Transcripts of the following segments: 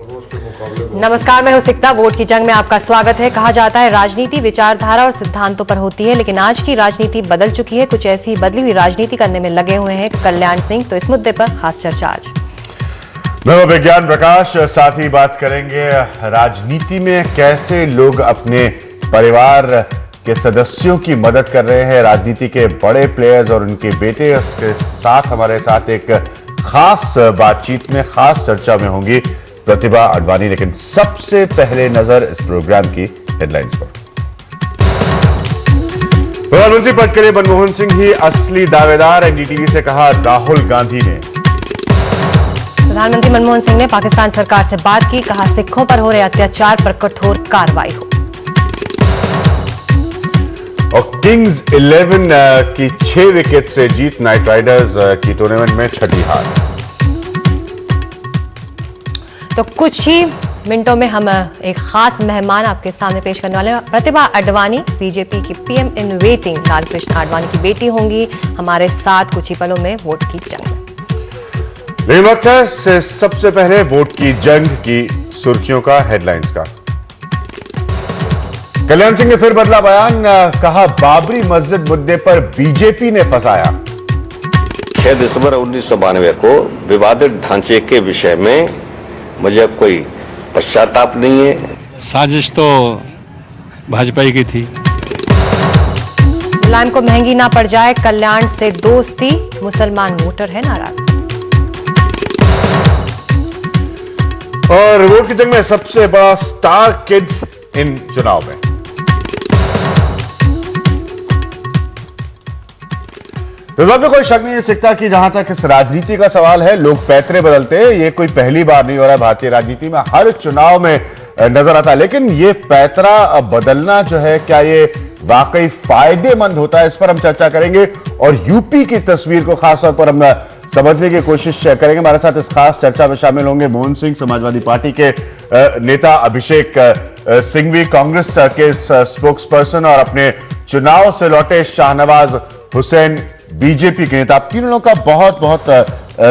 नमस्कार, मैं हूं सिकता। वोट की जंग में आपका स्वागत है। कहा जाता है राजनीति विचारधारा और सिद्धांतों पर होती है, लेकिन आज की राजनीति बदल चुकी है। कुछ ऐसी ही बदली हुई राजनीति करने में लगे हुए हैं कल्याण सिंह। तो इस मुद्दे पर खास चर्चा आज। मैं हूं विज्ञान प्रकाश। साथ ही बात करेंगे राजनीति में कैसे लोग अपने परिवार के सदस्यों की मदद कर रहे हैं, राजनीति के बड़े प्लेयर्स और उनके बेटे। उसके साथ हमारे साथ एक खास बातचीत में, खास चर्चा में होंगी प्रतिभा अडवाणी। लेकिन सबसे पहले नजर इस प्रोग्राम की हेडलाइंस पर। प्रधानमंत्री पद के लिए मनमोहन सिंह ही असली दावेदार, एनडीटीवी से कहा राहुल गांधी ने। प्रधानमंत्री मनमोहन सिंह ने पाकिस्तान सरकार से बात की, कहा सिखों पर हो रहे अत्याचार पर कठोर कार्रवाई हो। और किंग्स 11 की 6 विकेट से जीत, नाइट राइडर्स की टूर्नामेंट में छठी हार। तो कुछ ही मिनटों में हम एक खास मेहमान आपके सामने पेश करने वाले हैं। प्रतिभा अडवाणी बीजेपी की PM in waiting Lalkrishna Advani की बेटी होंगी हमारे साथ कुछ ही पलों में वोट की जंग में। लेकिन वक्त है सबसे पहले वोट की जंग की सुर्खियों का, हेडलाइंस का। कल्याण सिंह ने फिर बदला बयान, कहा बाबरी मस्जिद मुद्दे पर बीजेपी ने फंसाया। 6 दिसंबर 1992 को विवादित ढांचे के विषय में मुझे कोई पश्चाताप नहीं है। साजिश तो भाजपा की थी। मुलायम को महंगी ना पड़ जाए, कल्याण से दोस्ती, मुसलमान वोटर है नाराज। और वोट की जंग में सबसे बड़ा स्टार किड इन चुनाव में। विवाद में कोई शक नहीं है सिकता कि जहां तक इस राजनीति का सवाल है, लोग पैतरे बदलते हैं। ये कोई पहली बार नहीं हो रहा है भारतीय राजनीति में, हर चुनाव में नजर आता है। लेकिन ये पैतरा बदलना जो है, क्या ये वाकई फायदेमंद होता है, इस पर हम चर्चा करेंगे। और यूपी की तस्वीर को खासतौर पर हम समझने की कोशिश करेंगे। हमारे साथ इस खास चर्चा में शामिल होंगे मोहन सिंह, समाजवादी पार्टी के नेता, अभिषेक सिंघवी कांग्रेस के स्पोक्स पर्सन, और अपने चुनाव से लौटे शाहनवाज हुसैन बीजेपी के नेता। आप तीनों लोगों का बहुत बहुत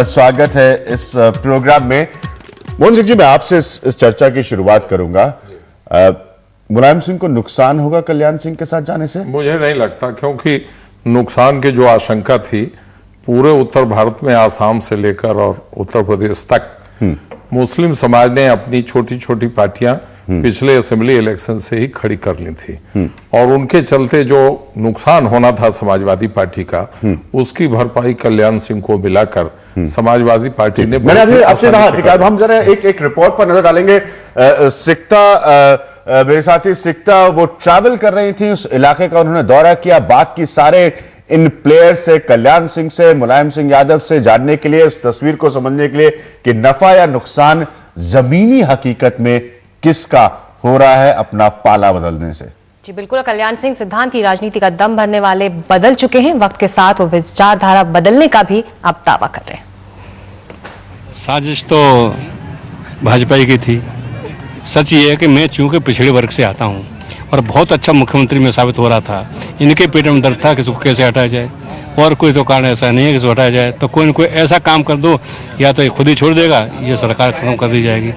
स्वागत है इस प्रोग्राम में। मोहन सिंह जी, मैं आपसे इस चर्चा की शुरुआत करूंगा। मुलायम सिंह को नुकसान होगा कल्याण सिंह के साथ जाने से? मुझे नहीं लगता, क्योंकि नुकसान की जो आशंका थी पूरे उत्तर भारत में, आसाम से लेकर और उत्तर प्रदेश तक, मुस्लिम समाज ने अपनी छोटी छोटी पार्टियां पिछले असेंबली इलेक्शन से ही खड़ी कर ली थी, और उनके चलते जो नुकसान होना था समाजवादी पार्टी का, उसकी भरपाई कल्याण सिंह को मिलाकर समाजवादी पार्टी ने। मैंने अभी आपसे कहा, हम जरा एक रिपोर्ट पर नजर डालेंगे। सिकता, मेरे साथी सिकता, वो ट्रैवल कर रही थी, उस इलाके का उन्होंने दौरा किया, बात की सारे इन प्लेयर से, कल्याण सिंह से, मुलायम सिंह यादव से, जानने के लिए, उस तस्वीर को समझने के लिए कि नफा या नुकसान जमीनी हकीकत में किसका हो रहा है अपना पाला बदलने से। जी बिल्कुल, कल्याण सिंह सिद्धांत की राजनीति का दम भरने वाले बदल चुके हैं। वक्त के साथ वो विचारधारा बदलने का भी आप दावा कर रहे हैं। साजिश तो भाजपा की थी। सच ये है कि मैं चूंकि पिछड़े वर्ग से आता हूँ और बहुत अच्छा मुख्यमंत्री में साबित हो रहा था, इनके पेट में दर्द था कि इसको कैसे हटाया जाए, और कोई तो कारण ऐसा नहीं है कि इसको हटाया जाए। तो कोई न कोई ऐसा काम कर दो, या तो ये खुद ही छोड़ देगा, ये सरकार खत्म कर दी जाएगी।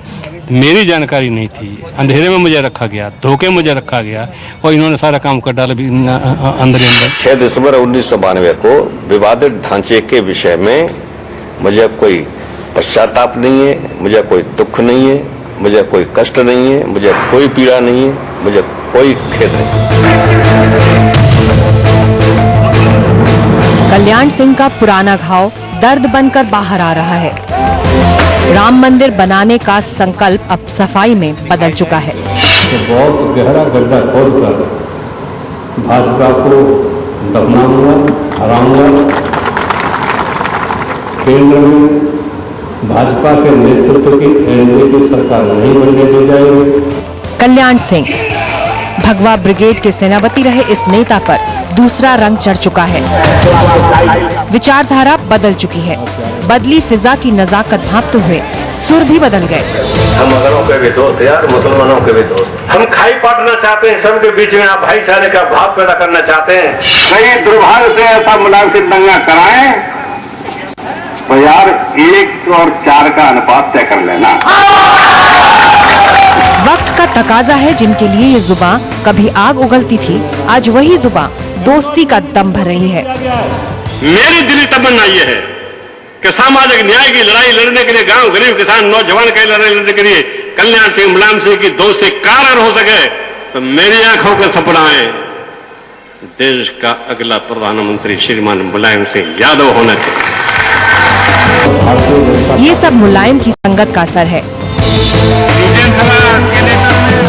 मेरी जानकारी नहीं थी, अंधेरे में मुझे रखा गया, धोखे में मुझे रखा गया, और इन्होंने सारा काम कर डाला अंदर ही अंदर। 6 दिसंबर 1992 को विवादित ढांचे के विषय में मुझे कोई पश्चाताप नहीं है, मुझे कोई दुख नहीं है, मुझे कोई कष्ट नहीं है, मुझे कोई पीड़ा नहीं है, मुझे कोई खेद नहीं। कल्याण सिंह का पुराना घाव दर्द बनकर बाहर आ रहा है। राम मंदिर बनाने का संकल्प अब सफाई में बदल चुका है। तो बहुत गहरा गड्ढा खोदकर भाजपा को दफनाऊंगा, हराऊंगा। केंद्र में भाजपा के नेतृत्व की एनडीए की सरकार नहीं बनने दी जाएगी। कल्याण सिंह, भगवा ब्रिगेड के सेनापति रहे इस नेता पर दूसरा रंग चढ़ चुका है। विचारधारा बदल चुकी है। बदली फिजा की नजाकत भांपते हुए सुर भी बदल गए। हम मगरों के भी दोस्त यार, मुसलमानों के भी दोस्त। हम खाई पाटना चाहते हैं, सबके बीच में आप भाईचारे का भाव पैदा करना चाहते हैं। कहीं दुर्भाग्य से ऐसा मुलायम सिंह दंगा कराएं तो यार 1 और 4 का अनुपात तय कर लेना। वक्त का तकाजा है जिनके लिए ये जुबान कभी आग उगलती थी, आज वही जुबान दोस्ती का दम भर रही है। मेरी दिली तमन्ना यह है कि सामाजिक न्याय की लड़ाई लड़ने के लिए, गांव गरीब किसान नौजवान की लड़ाई लड़ने के लिए कल्याण सिंह मुलायम सिंह की दोस्ती कारगर हो सके, तो मेरी आंखों का सपना है देश का अगला प्रधानमंत्री श्रीमान मुलायम सिंह यादव होना चाहिए। ये सब मुलायम की संगत का असर है।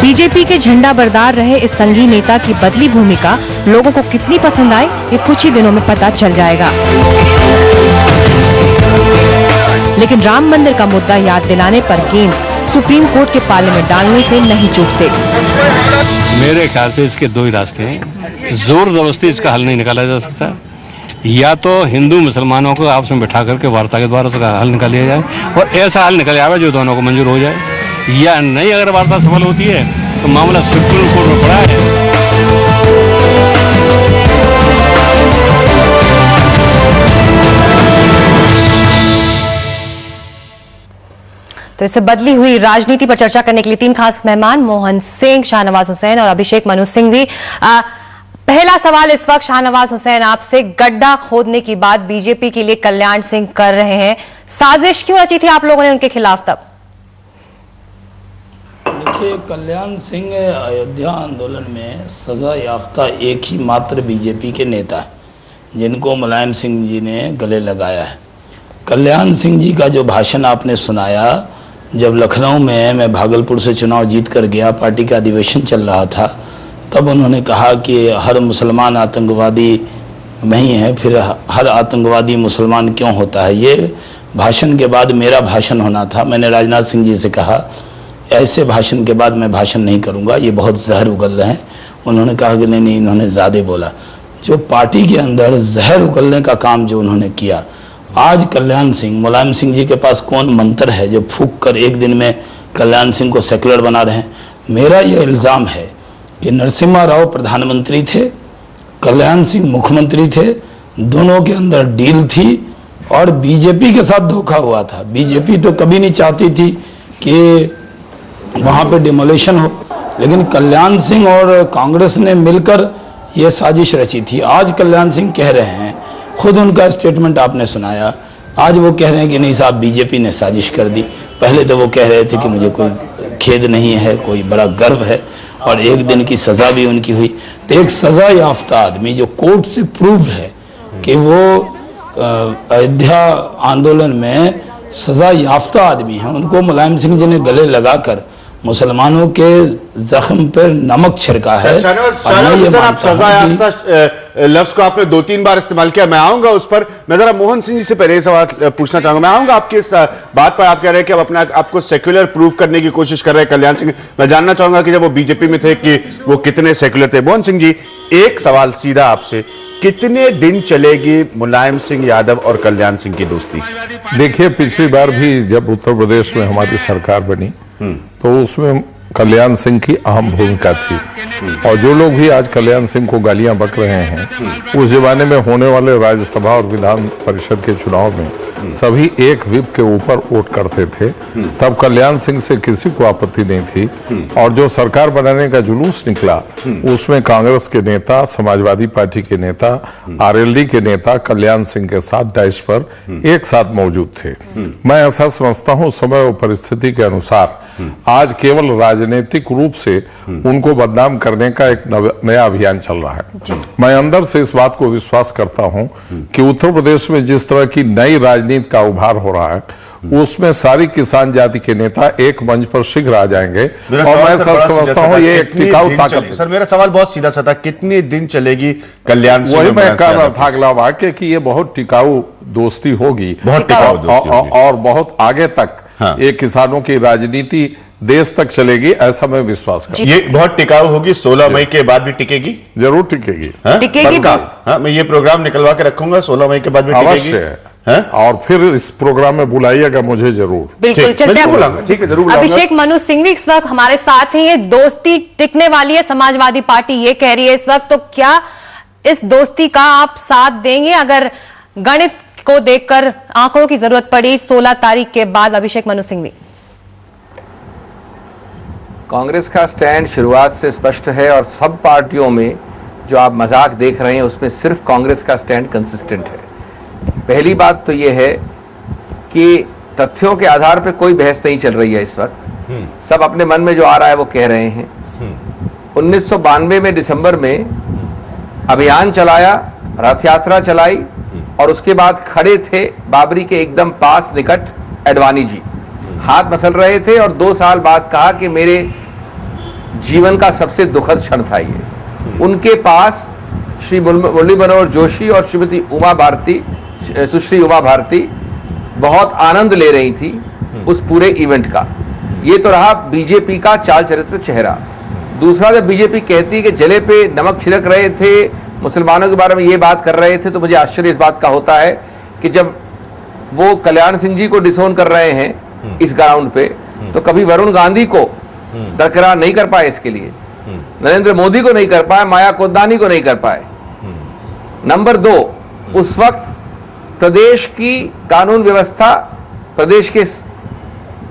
बीजेपी के झंडा बरदार रहे इस संगी नेता की बदली भूमिका लोगों को कितनी पसंद आई, ये कुछ ही दिनों में पता चल जाएगा। लेकिन राम मंदिर का मुद्दा याद दिलाने पर गेंद सुप्रीम कोर्ट के पाले में डालने से नहीं चूकते। मेरे ख्याल से इसके दो ही रास्ते हैं। जोर जबरदस्ती इसका हल नहीं निकाला जा सकता, या तो हिंदू मुसलमानों को आपस में बैठा करके वार्ता के द्वारा उसका हल निकाला जाए और ऐसा हल निकल जाए जो दोनों को मंजूर हो जाए, या नहीं अगर वार्ता सफल होती है तो मामला सुप्रीम कोर्ट में पड़ा है। तो इससे बदली हुई राजनीति पर चर्चा करने के लिए 3 खास मेहमान मोहन सिंह, शाहनवाज हुसैन और अभिषेक मनु सिंघवी। पहला सवाल इस वक्त शाहनवाज हुसैन आपसे, गड्ढा खोदने की बात बीजेपी के लिए कल्याण सिंह कर रहे हैं, साजिश क्यों रची थी आप लोगों ने उनके खिलाफ तब? देखिए, कल्याण सिंह अयोध्या आंदोलन में सजा याफ्ता एक ही मात्र बीजेपी के नेता हैं जिनको मुलायम सिंह जी ने गले लगाया है। कल्याण सिंह जी का जो भाषण आपने सुनाया, जब लखनऊ में मैं भागलपुर से चुनाव जीत कर गया, पार्टी का अधिवेशन चल रहा था, तब उन्होंने कहा कि हर मुसलमान आतंकवादी नहीं है, फिर हर आतंकवादी मुसलमान क्यों होता है। ये भाषण के बाद मेरा भाषण होना था। मैंने राजनाथ सिंह जी से कहा ऐसे भाषण के बाद मैं भाषण नहीं करूंगा, ये बहुत जहर उगल रहे हैं। उन्होंने कहा कि नहीं, इन्होंने ज़्यादा बोला। जो पार्टी के अंदर जहर उगलने का काम जो उन्होंने किया, आज कल्याण सिंह, मुलायम सिंह जी के पास कौन मंत्र है जो फूंक कर एक दिन में कल्याण सिंह को सेकुलर बना रहे हैं। मेरा यह इल्ज़ाम है कि नरसिम्हा राव प्रधानमंत्री थे, कल्याण सिंह मुख्यमंत्री थे, दोनों के अंदर डील थी और बीजेपी के साथ धोखा हुआ था। बीजेपी तो कभी नहीं चाहती थी कि वहाँ पे डिमोलेशन हो, लेकिन कल्याण सिंह और कांग्रेस ने मिलकर ये साजिश रची थी। आज कल्याण सिंह कह रहे हैं, खुद उनका स्टेटमेंट आपने सुनाया, आज वो कह रहे हैं कि नहीं साहब बीजेपी ने साजिश कर दी। पहले तो वो कह रहे थे कि मुझे कोई खेद नहीं है, कोई बड़ा गर्व है, और एक दिन की सज़ा भी उनकी हुई। तो एक सज़ा याफ्ता आदमी जो कोर्ट से प्रूव है कि वो अयोध्या आंदोलन में सज़ा याफ्ता आदमी है, उनको मुलायम सिंह जी ने गले लगाकर मुसलमानों के जख्म पर नमक छिड़का है। आप सजा याफ्ता लफ्ज को आपने 2-3 बार इस्तेमाल किया, मैं आऊंगा उस पर। मैं जरा मोहन सिंह जी से पहले सवाल पूछना चाहूंगा। मैं आऊंगा आपकी इस बात पर। आप कह रहे हैं कि अब अपना आपको सेक्युलर प्रूव करने की कोशिश कर रहे हैं कल्याण सिंह। मैं जानना चाहूंगा कि जब वो बीजेपी में थे कि वो कितने सेक्युलर थे। मोहन सिंह जी, एक सवाल सीधा आपसे, कितने दिन चलेगी मुलायम सिंह यादव और कल्याण सिंह की दोस्ती? देखिए, पिछली बार भी जब उत्तर प्रदेश में हमारी सरकार बनी तो उसमें कल्याण सिंह की अहम भूमिका थी, और जो लोग भी आज कल्याण सिंह को गालियां बक रहे हैं, उस जमाने में होने वाले राज्यसभा और विधान परिषद के चुनाव में सभी एक व्हिप के ऊपर वोट करते थे। तब कल्याण सिंह से किसी को आपत्ति नहीं थी, और जो सरकार बनाने का जुलूस निकला उसमें कांग्रेस के नेता, समाजवादी पार्टी के नेता, आरएलडी के नेता कल्याण सिंह के साथ डाइस पर एक साथ मौजूद थे। मैं ऐसा समझता हूं समय और परिस्थिति के अनुसार आज केवल राजनीतिक रूप से उनको बदनाम करने का एक नया अभियान चल रहा है। मैं अंदर से इस बात को विश्वास करता हूं कि उत्तर प्रदेश में जिस तरह की नई राजनीति का उभार हो रहा है, उसमें सारी किसान जाति के नेता एक मंच पर शीघ्र आ जाएंगे, और मैं समझता हूं ये एक टिकाऊ ताकत। सर, मेरा सवाल बहुत सीधा सा था, कितने दिन चलेगी कल्याण सिंह? वही मैं कह रहा था अगला वाक्य कि ये बहुत टिकाऊ दोस्ती होगी, बहुत टिकाऊ दोस्ती होगी, और बहुत आगे तक ये किसानों की राजनीति देश तक चलेगी, ऐसा मैं विश्वास करता हूं। ये बहुत टिकाऊ होगी, 16 मई के बाद भी टिकेगी? जरूर टिकेगी। टिकेगी। हाँ, मैं ये प्रोग्राम निकलवा के रखूंगा, 16 मई के बाद भी टिकेगी। अवश्य है, और फिर इस प्रोग्राम में बुलाइएगा मुझे जरूर। बिल्कुल, चलते हैं। ठीक है, जरूर। अभिषेक मनु सिंघवी इस वक्त हमारे साथ हैं। ये दोस्ती टिकने वाली है, समाजवादी पार्टी ये कह रही है इस वक्त, तो क्या इस दोस्ती का आप साथ देंगे? अगर गणित को देखकर आंकड़ों की जरूरत पड़ी 16 तारीख के बाद? अभिषेक मनु सिंघवी। कांग्रेस का स्टैंड शुरुआत से स्पष्ट है और सब पार्टियों में जो आप मजाक देख रहे हैं उसमें सिर्फ कांग्रेस का स्टैंड कंसिस्टेंट है। पहली बात तो यह है कि तथ्यों के आधार पर कोई बहस नहीं चल रही है इस वक्त। सब अपने मन में जो आ रहा है वो कह रहे हैं। 1992 में दिसंबर में अभियान चलाया, रथ यात्रा चलाई और उसके बाद खड़े थे बाबरी के एकदम पास निकट अडवाणी जी, हाथ मसल रहे थे और 2 साल बाद कहा कि मेरे जीवन का सबसे दुखद क्षण था ये। उनके पास श्री मुरली मनोहर जोशी और श्रीमती उमा भारती, सुश्री उमा भारती बहुत आनंद ले रही थी उस पूरे इवेंट का। ये तो रहा बीजेपी का चाल चरित्र चेहरा। दूसरा, जब बीजेपी कहती है कि जले पे नमक छिड़क रहे थे, मुसलमानों के बारे में ये बात कर रहे थे, तो मुझे आश्चर्य इस बात का होता है कि जब वो कल्याण सिंह जी को डिसोन कर रहे हैं इस ग्राउंड पे, तो कभी वरुण गांधी को दरकिरार नहीं कर पाए, इसके लिए नरेंद्र मोदी को नहीं कर पाए, माया कोददानी को नहीं कर पाए। नंबर 2, उस वक्त प्रदेश की कानून व्यवस्था प्रदेश के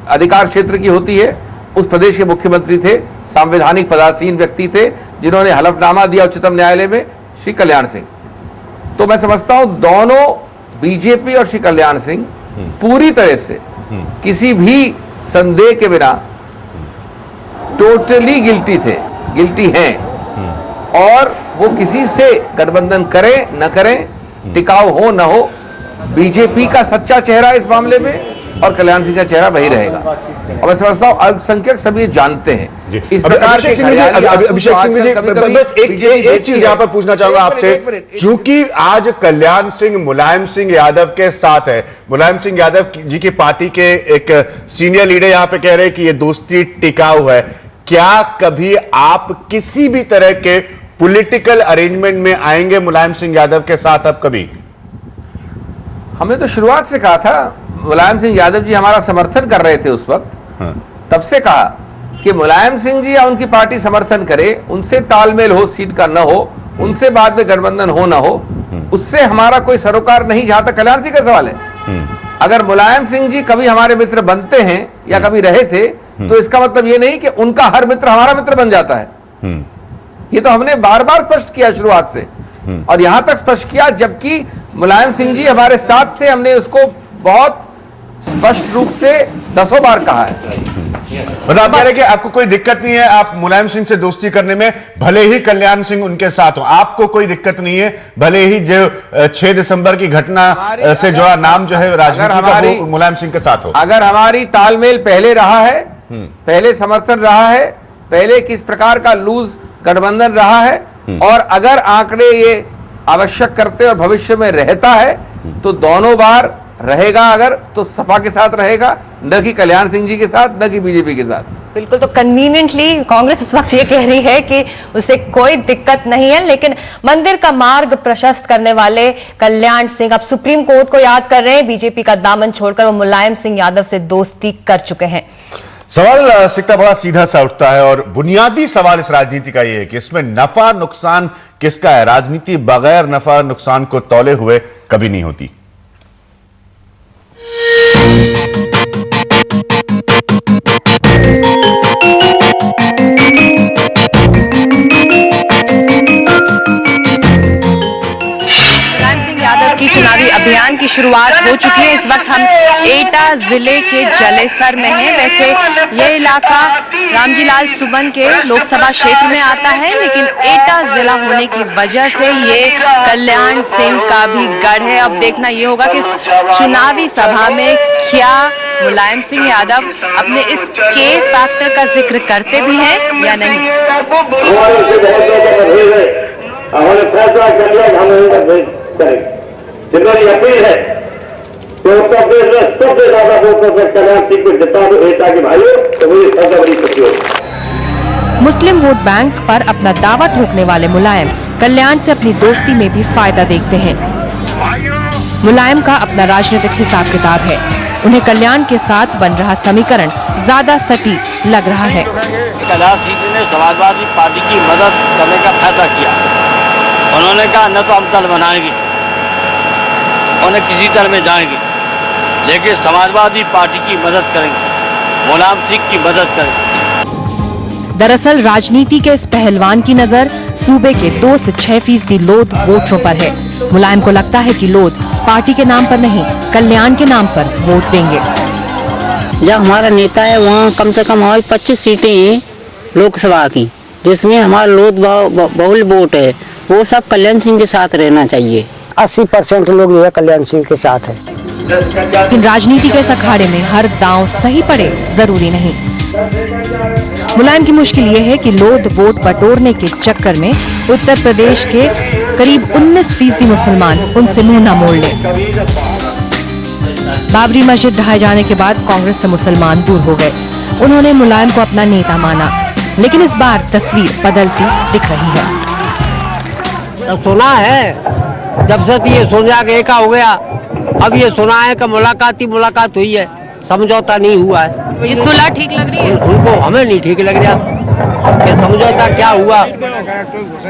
अधिकार क्षेत्र की होती है। उस प्रदेश के मुख्यमंत्री थे, संवैधानिक पदासीन व्यक्ति थे, जिन्होंने हलफनामा दिया उच्चतम न्यायालय में, श्री कल्याण सिंह। तो मैं समझता हूं दोनों, बीजेपी और श्री कल्याण सिंह, पूरी तरह से किसी भी संदेह के बिना टोटली गिल्टी थे, गिल्टी हैं। और वो किसी से गठबंधन करें न करें, टिकाऊ हो न हो, बीजेपी का सच्चा चेहरा इस मामले में और कल्याण सिंह का चेहरा वही रहेगा। और मैं समझता हूं अल्पसंख्यक सब ये जानते हैं। इस प्रकार के अभिषेक सिंह जी, बस एक चीज यहां पर पूछना चाहूंगा आपसे, क्योंकि आज कल्याण सिंह मुलायम सिंह यादव के साथ है, मुलायम सिंह यादव जी की पार्टी के एक सीनियर लीडर यहां पे कह रहे हैं कि ये दोस्ती टिकाऊ है। क्या कभी आप किसी भी तरह के पॉलिटिकल अरेंजमेंट में आएंगे मुलायम सिंह यादव के साथ? अब कभी हमने तो शुरुआत से कहा था, मुलायम सिंह यादव जी हमारा समर्थन कर रहे थे उस वक्त। तब से कहा कि मुलायम सिंह जी या उनकी पार्टी समर्थन करे, उनसे तालमेल हो, सीट का न हो, उनसे बाद में गठबंधन हो ना हो, उससे हमारा कोई सरोकार नहीं। जहां तक कल्याण सिंह का सवाल है, अगर मुलायम सिंह जी कभी हमारे मित्र बनते हैं या कभी रहे थे, तो इसका मतलब ये नहीं कि उनका हर मित्र हमारा मित्र बन जाता है। ये तो हमने बार बार स्पष्ट किया शुरुआत से, और यहां तक स्पष्ट किया जबकि मुलायम सिंह जी हमारे साथ थे, हमने उसको बहुत स्पष्ट रूप से 10 बार कहा है। मतलब आप कह रहे हैं कि आपको कोई दिक्कत नहीं है आप मुलायम सिंह से दोस्ती करने में, भले ही कल्याण सिंह उनके साथ हो, आपको कोई दिक्कत नहीं है, भले ही जो 6 दिसंबर की घटना से जुड़ा नाम जो है राजनीति का वो मुलायम सिंह के साथ हो। अगर हमारी तालमेल पहले रहा है, पहले समर्थन रहा है, पहले किस प्रकार का लूज गठबंधन रहा है, और अगर आंकड़े ये आवश्यक करते और भविष्य में रहता है, तो दोनों बार रहेगा। अगर तो सपा के साथ रहेगा, न कि कल्याण सिंह जी के साथ, न कि बीजेपी के साथ। बिल्कुल। तो कन्वीनियंटली कांग्रेस इस वक्त ये कह रही है कि उसे कोई दिक्कत नहीं है, लेकिन मंदिर का मार्ग प्रशस्त करने वाले कल्याण सिंह अब सुप्रीम कोर्ट को याद कर रहे हैं। बीजेपी का दामन छोड़कर वो मुलायम सिंह यादव से दोस्ती कर चुके हैं। सवाल सिक्का बड़ा सीधा सा उठता है और बुनियादी सवाल इस राजनीति का यह है कि इसमें नफा नुकसान किसका है? राजनीति बगैर नफा नुकसान को तौले हुए कभी नहीं होती। की चुनावी अभियान की शुरुआत हो चुकी है। इस वक्त हम एटा जिले के जलेसर में हैं। वैसे ये इलाका रामजी लाल सुमन के लोकसभा क्षेत्र में आता है, लेकिन एटा जिला होने की वजह से ये कल्याण सिंह का भी गढ़ है। अब देखना ये होगा कि चुनावी सभा में क्या मुलायम सिंह यादव अपने इस के फैक्टर का जिक्र करते भी हैं या नहीं। जिन्होंने अपील है कि उत्तर प्रदेश में सबसे ज्यादा वोट पर कल्याण सिंह को जिता दो एटा के भाइयों, तो मुझे सबसे बड़ी खुशी होगी। मुस्लिम वोट बैंक पर अपना दावा ठोकने वाले मुलायम कल्याण से अपनी दोस्ती में भी फायदा देखते हैं। मुलायम का अपना राजनीतिक हिसाब किताब है। उन्हें कल्याण के साथ बन रहा समीकरण ज्यादा सटीक लग रहा है। कल्याण सिंह ने समाजवादी पार्टी की मदद करने का फैसला किया। उन्होंने कहा न तो हम दल बनाएंगे और न किसी दल में जाएंगे, लेकिन समाजवादी पार्टी की मदद करेंगे, मुलायम सिंह की मदद करेंगे। दरअसल राजनीति के इस पहलवान की नजर सूबे के 2 से 6% लोध वोटरों पर है। मुलायम को लगता है कि लोध पार्टी के नाम पर नहीं, कल्याण के नाम पर वोट देंगे। जब हमारा नेता है वहाँ कम से कम हमारी 25 सीटें हैं लोकसभा की, जिसमें हमारा लोध बहुल वोट है, वो सब कल्याण सिंह के साथ रहना चाहिए। 80% लोग जो है कल्याण सिंह के साथ है। लेकिन राजनीति के इस अखाड़े में हर दांव सही पड़े जरूरी नहीं। मुलायम की मुश्किल ये है कि लोध वोट बटोरने के चक्कर में उत्तर प्रदेश के करीब 19% मुसलमान उनसे मुंह न मोड़ ले। बाबरी मस्जिद ढहाए जाने के बाद कांग्रेस से मुसलमान दूर हो गए। उन्होंने मुलायम को अपना नेता माना, लेकिन इस बार तस्वीर बदलती दिख रही है। तो सुना है जब से ये सोनिया के एका हो गया, अब ये सुना है कि मुलाकात हुई है, समझौता नहीं हुआ है। ये सुलह ठीक लग रही है उनको, हमें नहीं ठीक लग रहा कि समझौता क्या हुआ,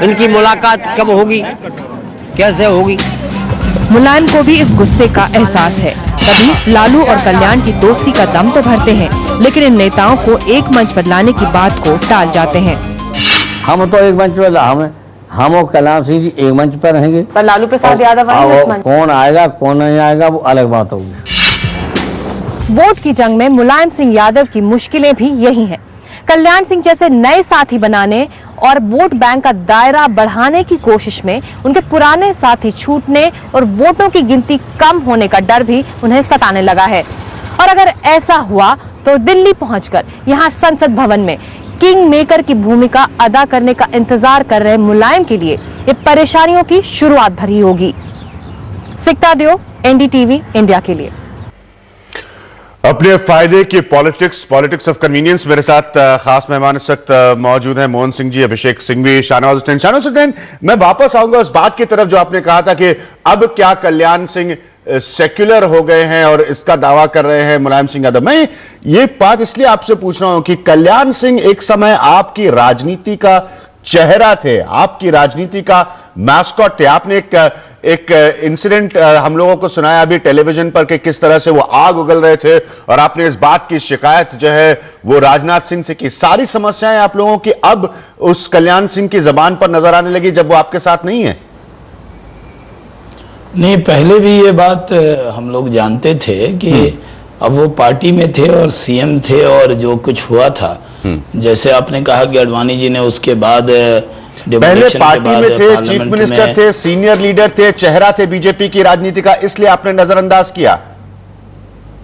इनकी मुलाकात कब होगी, कैसे होगी। मुलायम को भी इस गुस्से का एहसास है। कभी लालू और कल्याण की दोस्ती का दम तो भरते हैं, लेकिन इन नेताओं को एक मंच पर लाने की बात को टाल जाते हैं। हम तो एक मंच पर, हम और कल्याण सिंह जी एक मंच पर रहेंगे, पर लालू प्रसाद यादव कौन आएगा कौन नहीं आएगा वो अलग बात होगी। वोट की जंग में मुलायम सिंह यादव की मुश्किलें भी यही हैं। कल्याण सिंह जैसे नए साथी बनाने और वोट बैंक का दायरा बढ़ाने की कोशिश में उनके पुराने साथी छूटने और वोटों की गिनती कम होने का डर भी उन्हें सताने लगा है। और अगर ऐसा हुआ तो दिल्ली पहुंचकर यहां संसद भवन में किंग मेकर की भूमिका अदा करने का इंतजार कर रहे मुलायम के लिए ये परेशानियों की शुरुआत भरी होगी। सिकता दियो, एनडीटीवी इंडिया के लिए। अपने फायदे की पॉलिटिक्स ऑफ कन्वीनियंस। मेरे साथ खास मेहमान इस वक्त मौजूद हैं, मोहन सिंह जी, अभिषेक सिंघवी, शाहनवाज हुसैन। मैं वापस आऊंगा उस बात की तरफ जो आपने कहा था कि अब क्या कल्याण सिंह सेक्युलर हो गए हैं और इसका दावा कर रहे हैं मुलायम सिंह यादव। मैं ये बात इसलिए आपसे पूछ रहा हूं कि कल्याण सिंह एक समय आपकी राजनीति का चेहरा थे, आपकी राजनीति का मैस्कॉट थे। आपने एक इंसिडेंट हम लोगों को सुनाया अभी टेलीविजन पर कि किस तरह से वो आग उगल रहे थे और आपने इस बात की शिकायत जो है वो राजनाथ सिंह से की। सारी समस्याएं आप लोगों की अब उस कल्याण सिंह की जबान पर नजर आने लगी जब वो आपके साथ नहीं है। नहीं, पहले भी ये बात हम लोग जानते थे कि अब वो पार्टी में थे और सीएम थे और जो कुछ हुआ था, जैसे आपने कहा कि अडवाणी जी ने उसके बाद पहले पार्टी में थे, चीफ मिनिस्टर थे, सीनियर लीडर थे, चेहरा थे बीजेपी की राजनीति का, इसलिए आपने नजरअंदाज किया।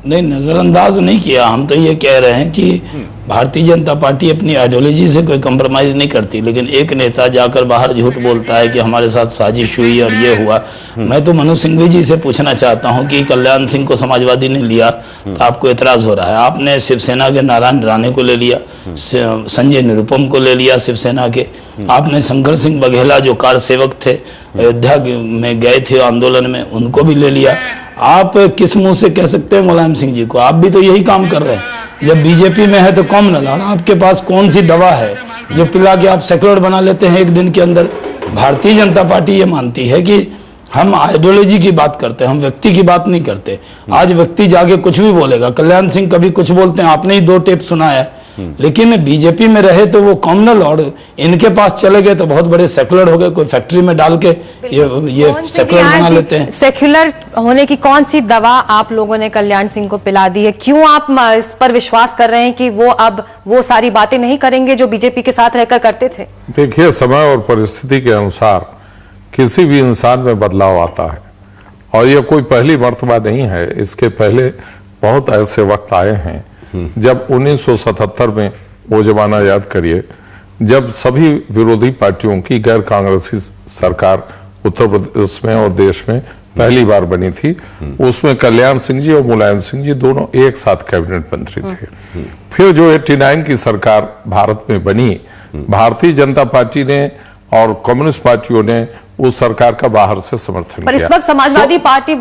नहीं, नजरअंदाज नहीं किया। हम तो ये कह रहे हैं कि भारतीय जनता पार्टी अपनी आइडियोलॉजी से कोई कंप्रोमाइज नहीं करती, लेकिन एक नेता जाकर बाहर झूठ बोलता है कि हमारे साथ साजिश हुई और ये हुआ। मैं तो मनोज सिंघवी जी से पूछना चाहता हूं कि कल्याण सिंह को समाजवादी ने लिया तो आपको एतराज हो रहा है। आपने शिवसेना के नारायण राणे को ले लिया, संजय निरुपम को ले लिया शिवसेना के, आपने शंकर सिंह बघेला जो कार सेवक थे, अयोध्या में गए थे आंदोलन में, उनको भी ले लिया। आप किस मुंह से कह सकते हैं मुलायम सिंह जी को? आप भी तो यही काम कर रहे हैं। जब बीजेपी में है तो कम न लड़ा। आपके पास कौन सी दवा है जो पिला के आप सेक्युलर बना लेते हैं एक दिन के अंदर? भारतीय जनता पार्टी ये मानती है कि हम आइडियोलॉजी की बात करते हैं, हम व्यक्ति की बात नहीं करते। आज व्यक्ति जाके कुछ भी बोलेगा। कल्याण सिंह कभी कुछ बोलते हैं, आपने ही 2 टेप सुना है, लेकिन बीजेपी में रहे तो वो कॉमनल, और इनके पास चले गए तो बहुत बड़े सेक्युलर हो गए। कोई फैक्ट्री में डाल के ये सेक्युलर बना लेते हैं। सेक्युलर होने की कौन सी दवा आप लोगों ने कल्याण सिंह को पिला दी है? क्यों आप इस पर विश्वास कर रहे हैं कि वो अब वो सारी बातें नहीं करेंगे जो बीजेपी के साथ रहकर करते थे? देखिए, समय और परिस्थिति के अनुसार किसी भी इंसान में बदलाव आता है और ये कोई पहली मर्तबा नहीं है। इसके पहले बहुत ऐसे वक्त आए हैं जब 1977 में, वो जमाना याद करिए, जब सभी विरोधी पार्टियों की गैर कांग्रेसी सरकार उत्तर प्रदेश में और देश में पहली बार बनी थी। उसमें कल्याण सिंह जी और मुलायम सिंह जी दोनों एक साथ कैबिनेट मंत्री थे। फिर जो 89 की सरकार भारत में बनी, भारतीय जनता पार्टी ने और कम्युनिस्ट पार्टियों ने उस सरकार का बाहर से समर्थन पर किया। इस वक्त समाजवादी पार्टी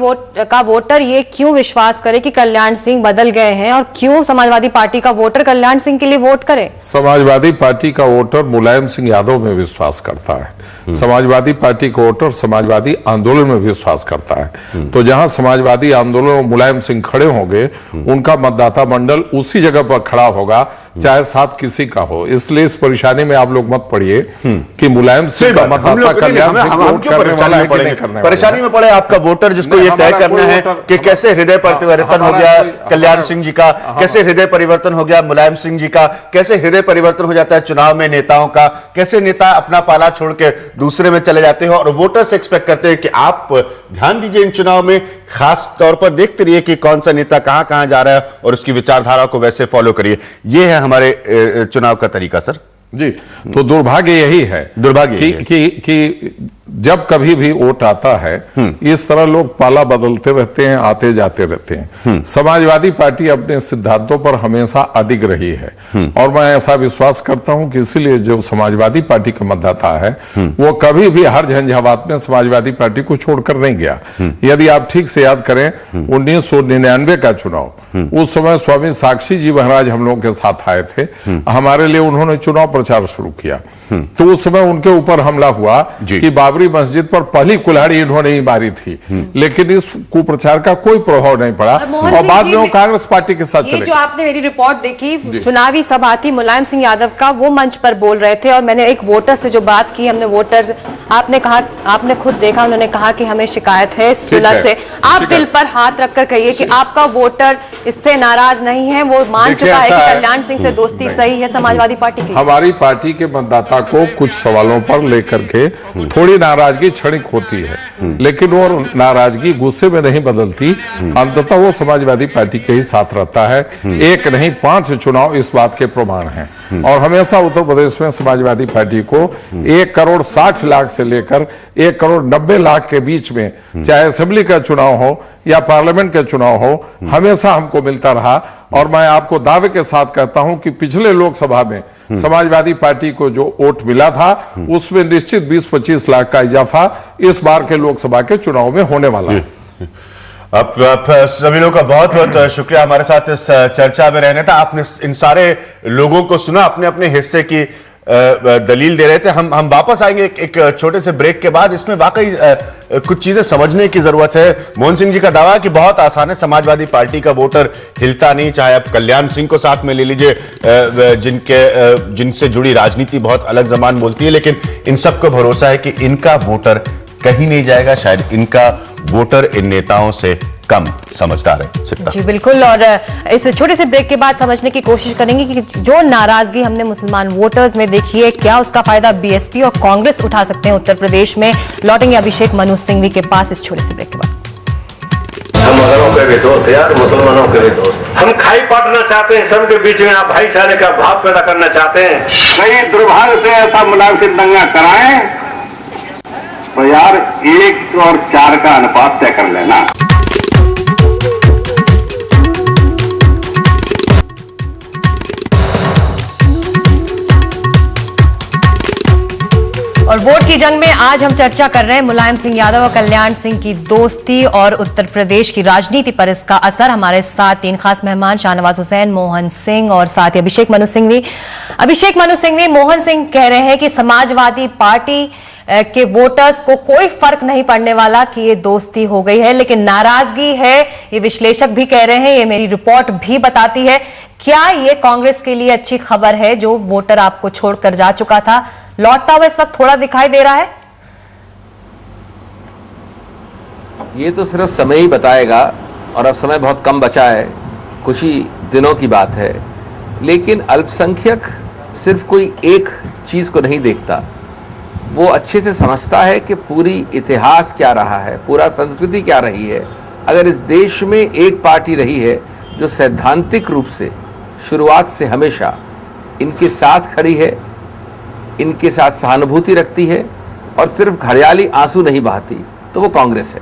का वोटर ये क्यों विश्वास करे कि कल्याण सिंह बदल गए हैं, और क्यों समाजवादी पार्टी का वोटर कल्याण सिंह के लिए वोट करे? समाजवादी पार्टी का वोटर मुलायम सिंह यादव में विश्वास करता है, समाजवादी पार्टी का वोटर समाजवादी आंदोलन में विश्वास करता है। तो जहां समाजवादी आंदोलन में मुलायम सिंह खड़े होंगे, उनका मतदाता मंडल उसी जगह पर खड़ा होगा, चाहे साथ किसी का हो। इसलिए इस परेशानी में आप लोग मत पड़िए कि मुलायम सिंह का मतदाता कल्याण सिंह को वोट करने वाला है कि नहीं करने वाला। परेशानी में पड़े आपका वोटर, जिसको ये तय करना है कि कैसे हृदय परिवर्तन हो गया कल्याण सिंह जी का, कैसे हृदय परिवर्तन हो गया मुलायम सिंह जी का, कैसे हृदय परिवर्तन हो जाता है चुनाव में नेताओं का, कैसे नेता अपना पाला छोड़ के दूसरे में चले जाते हैं। और वोटर से एक्सपेक्ट करते हैं कि आप ध्यान दीजिए इन चुनाव में, खास तौर पर देखते रहिए कि कौन सा नेता कहां कहां जा रहा है और उसकी विचारधारा को वैसे फॉलो करिए। यह है हमारे चुनाव का तरीका सर जी। तो दुर्भाग्य यही है, दुर्भाग्य कि जब कभी भी वोट आता है इस तरह लोग पाला बदलते रहते हैं, आते जाते रहते हैं। समाजवादी पार्टी अपने सिद्धांतों पर हमेशा अडिग रही है और मैं ऐसा विश्वास करता हूं कि इसीलिए जो समाजवादी पार्टी का मतदाता है वो कभी भी हर झंझावात में समाजवादी पार्टी को छोड़कर नहीं गया। यदि आप ठीक से याद करें 1999 का चुनाव, उस समय स्वामी साक्षी जी महाराज हम लोगों के साथ आए थे, हमारे लिए उन्होंने चुनाव प्रचार शुरू किया। तो उस समय उनके ऊपर हमला हुआ कि बाबरी मस्जिद पर पहली कुल्हाड़ी इन्होंने ही मारी थी, लेकिन इस कुप्रचार का कोई प्रभाव नहीं पड़ा और बाद में वो कांग्रेस पार्टी के साथ चले गए। जो आपने मेरी रिपोर्ट देखी, चुनावी सभा थी मुलायम सिंह यादव का, वो मंच पर बोल रहे थे और मैंने एक वोटर से जो बात की, हमने वोटर, आपने कहा, आपने खुद देखा, उन्होंने कहा कि हमें शिकायत है सुलह से। आप दिल पर हाथ रखकर कहिए कि आपका वोटर इससे नाराज नहीं है, वो मान चुका है कि कल्याण सिंह से दोस्ती सही है समाजवादी पार्टी की। हमारी पार्टी के मतदाता को कुछ सवालों पर लेकर के थोड़ी नाराजगी क्षणिक होती है, लेकिन वो नाराजगी गुस्से में नहीं बदलती, अंततः वो समाजवादी पार्टी के ही साथ रहता है। एक नहीं 5 चुनाव इस बात के प्रमाण हैं और हमेशा उत्तर प्रदेश में समाजवादी पार्टी को 1 करोड़ 60 लाख से लेकर 1 करोड़ 90 लाख के बीच में, चाहे असेंबली का चुनाव हो या पार्लियामेंट का चुनाव हो, हमेशा हमको मिलता रहा। और मैं आपको दावे के साथ कहता हूं कि पिछले लोकसभा में समाजवादी पार्टी को जो वोट मिला था उसमें निश्चित 20-25 लाख का इजाफा इस बार के लोकसभा के चुनाव में होने वाला है। आप सभी लोगों का बहुत बहुत शुक्रिया हमारे साथ इस चर्चा में रहने था। आपने इन सारे लोगों को सुना, अपने अपने हिस्से की दलील दे रहे थे। हम वापस आएंगे एक छोटे से ब्रेक के बाद। इसमें वाकई कुछ चीजें समझने की जरूरत है। मोहन सिंह जी का दावा है कि बहुत आसान है, समाजवादी पार्टी का वोटर हिलता नहीं, चाहे आप कल्याण सिंह को साथ में ले लीजिए जिनसे जुड़ी राजनीति बहुत अलग जबान बोलती है, लेकिन इन सबको भरोसा है कि इनका वोटर कहीं नहीं जाएगा। शायद इनका वोटर इन नेताओं से कम समझदार है। जी बिल्कुल, और इस छोटे से ब्रेक के बाद समझने की कोशिश करेंगे कि जो नाराजगी हमने मुसलमान वोटर्स में देखी है, क्या उसका फायदा बीएसपी और कांग्रेस उठा सकते हैं उत्तर प्रदेश में। लौटेंगे अभिषेक मनु सिंघवी के पास इस छोटे से ब्रेक के बाद। हम अगरों के भी दोस्त यार, मुसलमानों के भी दोस्त, हम खाई बांटना चाहते हैं, सबके बीच में आप भाईचारे का भाव पैदा करना चाहते हैं। कई दुर्भाग्य से ऐसा मुलायम सिंह दंगा कराएं तो यार 1 और 4 का अनुपात तय कर लेना। और वोट की जंग में आज हम चर्चा कर रहे हैं मुलायम सिंह यादव और कल्याण सिंह की दोस्ती और उत्तर प्रदेश की राजनीति पर इसका असर। हमारे साथ 3 खास मेहमान, शाहनवाज हुसैन, मोहन सिंह और साथ ही अभिषेक मनु सिंघवी। अभिषेक मनु सिंघवी, मोहन सिंह कह रहे हैं कि समाजवादी पार्टी के वोटर्स को कोई फर्क नहीं पड़ने वाला कि ये दोस्ती हो गई है, लेकिन नाराजगी है, ये विश्लेषक भी कह रहे हैं, ये मेरी रिपोर्ट भी बताती है। क्या ये कांग्रेस के लिए अच्छी खबर है जो वोटर आपको छोड़कर जा चुका था, लौटता हुआ इस वक्त थोड़ा दिखाई दे रहा है? ये तो सिर्फ समय ही बताएगा और अब समय बहुत कम बचा है, कुछ ही दिनों की बात है। लेकिन अल्पसंख्यक सिर्फ कोई एक चीज को नहीं देखता, वो अच्छे से समझता है कि पूरी इतिहास क्या रहा है, पूरा संस्कृति क्या रही है। अगर इस देश में एक पार्टी रही है जो सैद्धांतिक रूप से शुरुआत से हमेशा इनके साथ खड़ी है, इनके साथ सहानुभूति रखती है और सिर्फ घड़ियाली आंसू नहीं बहाती, तो वो कांग्रेस है।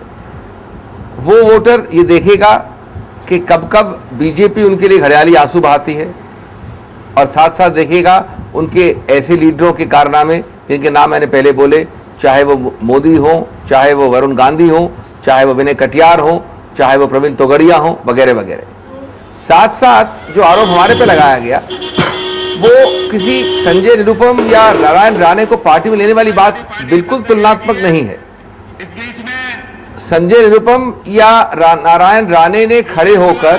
वो वोटर ये देखेगा कि कब कब बीजेपी उनके लिए घड़ियाली आंसू बहाती है और साथ साथ देखेगा उनके ऐसे लीडरों के कारनामे जिनके नाम मैंने पहले बोले, चाहे वो मोदी हो, चाहे वो वरुण गांधी हो, चाहे वो विनय कटियार हो, चाहे वो प्रवीण तोगड़िया हो, वगैरह वगैरह। साथ साथ जो आरोप हमारे पे लगाया गया वो किसी संजय निरुपम या नारायण राणे को पार्टी में लेने वाली बात बिल्कुल तुलनात्मक नहीं है। संजय निरुपम या नारायण राणे ने खड़े होकर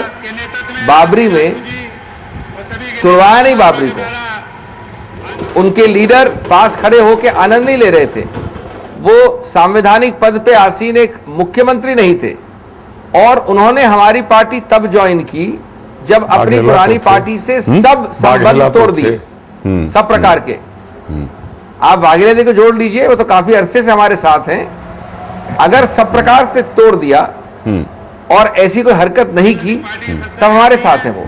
बाबरी में तुड़वाया नहीं बाबरी को, उनके लीडर पास खड़े होकर आनंद नहीं ले रहे थे। वो संवैधानिक पद पे आसीन एक मुख्यमंत्री नहीं थे और उन्होंने हमारी पार्टी तब ज्वाइन की जब अपनी पुरानी पार्टी से सब संबंध तोड़ दिए, सब प्रकार के। आप वाघेला जी को जोड़ लीजिए, वो तो काफी अरसे से हमारे साथ हैं। अगर सब प्रकार से तोड़ दिया और ऐसी कोई हरकत नहीं की तब हमारे साथ है वो।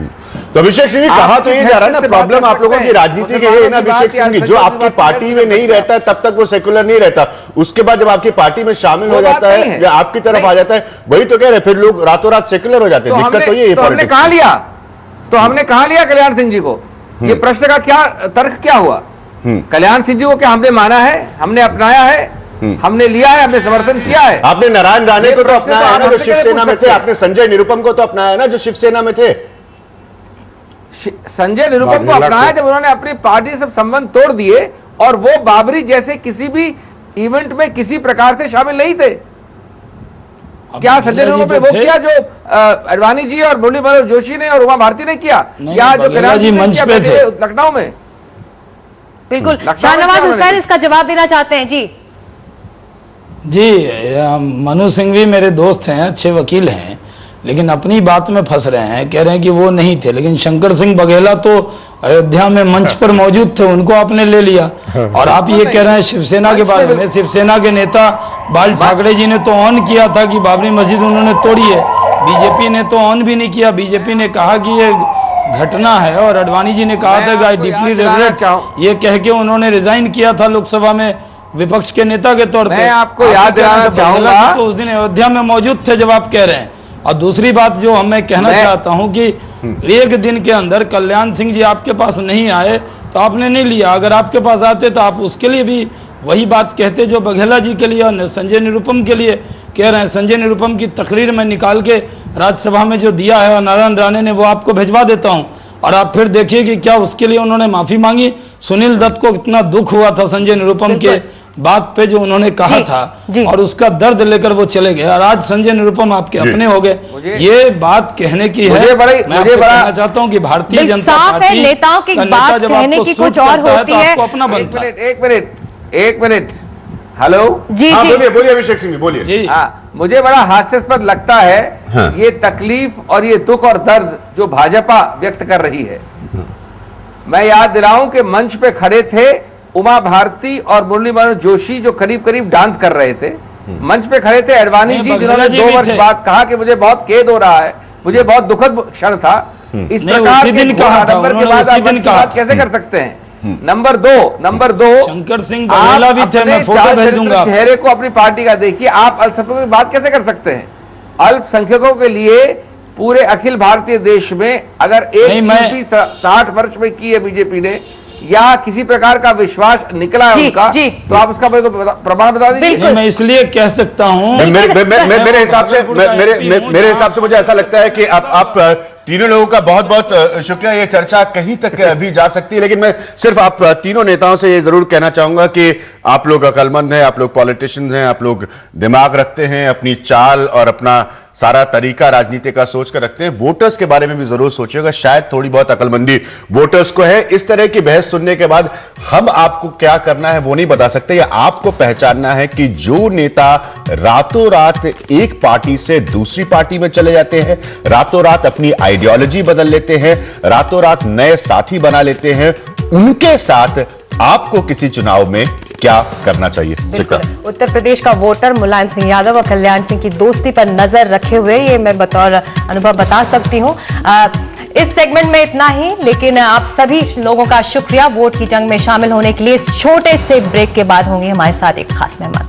तो अभिषेक सिंह जी, कहा तो ये जा रहा है ना, प्रॉब्लम आप लोगों की राजनीति की है ना अभिषेक सिंह जी, जो आपकी पार्टी में नहीं रहता है तब तक वो सेकुलर नहीं रहता, उसके बाद जब आपकी पार्टी में शामिल हो जाता है या आपकी तरफ आ जाता है, वही तो कह रहे फिर लोग रातों रात सेकुलर हो जाते हैं। दिक्कत तो ये है। हमने कहा लिया, तो हमने कहा लिया कल्याण सिंह जी को, ये प्रश्न का क्या तर्क क्या हुआ? कल्याण सिंह जी को क्या हमने माना है, हमने अपनाया है, हमने लिया है, हमने समर्थन किया है? आपने नारायण राणे को तो अपनाया है ना जो शिवसेना में थे, आपने संजय निरुपम को तो अपनाया है ना जो शिवसेना में थे। संजय निरुपम को अपनाया जब उन्होंने अपनी पार्टी से संबंध तोड़ दिए और वो बाबरी जैसे किसी भी इवेंट में किसी प्रकार से शामिल नहीं थे। क्या संजय निरुपम ने वो किया जो अडवाणी जी और मुरली मनोहर जोशी ने और उमा भारती ने किया, या जो कल्याण जी मंच पे थे लखनऊ में? बिल्कुल। शाहनवाज हुसैन इसका जवाब देना चाहते हैं। जी, मनु सिंह भी मेरे दोस्त हैं, अच्छे वकील हैं, लेकिन अपनी बात में फंस रहे हैं, कह रहे हैं कि वो नहीं थे, लेकिन शंकर सिंह बघेला तो अयोध्या में मंच पर मौजूद थे, उनको आपने ले लिया। और आप ये कह रहे हैं शिवसेना के बारे में, शिवसेना के नेता बाल ठाकरे जी ने तो ऑन किया था कि बाबरी मस्जिद उन्होंने तोड़ी है, बीजेपी ने तो ऑन भी नहीं किया। बीजेपी ने कहा कि ये घटना है और अडवाणी जी ने कहा था कि आई डीपली रिग्रेट, ये कह के उन्होंने रिजाइन किया था लोकसभा में विपक्ष के नेता के तौर पे। मैं आपको याद दिलाना चाहूंगा तो उस दिन अयोध्या में मौजूद थे जब आप कह रहे हैं। और दूसरी बात जो मैं कहना चाहता हूं कि एक दिन के अंदर कल्याण सिंह जी आपके पास नहीं आए तो आपने नहीं लिया, अगर आपके पास आते तो आप उसके लिए भी वही बात कहते जो बघेला जी के लिए और संजय निरुपम के लिए कह रहे हैं। संजय निरुपम की तकरीर में निकाल के राज्यसभा में जो दिया है और नारायण राणे ने, वो आपको भिजवा देता हूं और आप फिर देखिए कि क्या उसके लिए उन्होंने माफी मांगी। सुनील दत्त को इतना दुख हुआ था संजय निरुपम के बात पे जो उन्होंने कहा था और उसका दर्द लेकर वो चले गए, और आज संजय निरुपम आपके अपने हो गए। ये बात कहने की है। मैं कहना चाहता हूं कि भारतीय जनता पार्टी नेताओं की बात कहने की कुछ और होती है। अपना बनता है। एक मिनट हेलो जी बोलिए अभिषेक सिंह जी, बोलिए। मुझे बड़ा हास्यास्पद लगता है ये तकलीफ और ये दुख और दर्द जो भाजपा व्यक्त कर रही है। मैं याद दिलाऊं कि मंच पे खड़े थे उमा भारती और मुरली मनोहर जोशी जो करीब करीब डांस कर रहे थे। मंच पे खड़े थे अडवाणी जी जिन्होंने 2 वर्ष बाद कहा कि मुझे बहुत खेद हो रहा है, मुझे बहुत दुखद क्षण था। इस प्रकार के आडंबर के बाद आप बात कैसे कर सकते हैं? नंबर दो शंकर सिंह बघेला भी थे, मैं फोटो भेज दूंगा। चेहरे को अपनी पार्टी का देखिए, आप अल्पसंख्यकों की बात कैसे कर सकते हैं? अल्पसंख्यकों के लिए पूरे अखिल भारतीय देश में अगर एक चीज भी 60 वर्ष में की है बीजेपी ने या किसी प्रकार का विश्वास निकला है उनका, तो आप उसका प्रमाण बता दीजिए। मैं इसलिए कह सकता हूं, मेरे हिसाब से मुझे ऐसा लगता है कि आप तीनों लोगों का बहुत बहुत शुक्रिया। ये चर्चा कहीं तक भी जा सकती है, लेकिन मैं सिर्फ आप तीनों नेताओं से ये जरूर कहना चाहूंगा कि आप लोग अकलमंद हैं, आप लोग पॉलिटिशियंस हैं, आप लोग दिमाग रखते हैं, अपनी चाल और अपना सारा तरीका राजनीति का सोच कर रखते हैं। वोटर्स के बारे में भी जरूर सोचिएगा, शायद थोड़ी बहुत अकलमंदी वोटर्स को है। इस तरह की बहस सुनने के बाद हम आपको क्या करना है वो नहीं बता सकते, या आपको पहचानना है कि जो नेता रातों रात एक पार्टी से दूसरी पार्टी में चले जाते हैं, रातों रात अपनी आइडियोलॉजी बदल लेते हैं, रातों रात नए साथी बना लेते हैं, उनके साथ आपको किसी चुनाव में क्या करना चाहिए? उत्तर प्रदेश का वोटर मुलायम सिंह यादव और कल्याण सिंह की दोस्ती पर नजर रखे हुए ये मैं बतौर अनुभव बता सकती हूं। इस सेगमेंट में इतना ही, लेकिन आप सभी लोगों का शुक्रिया वोट की जंग में शामिल होने के लिए। इस छोटे से ब्रेक के बाद होंगे हमारे साथ एक खास मेहमान।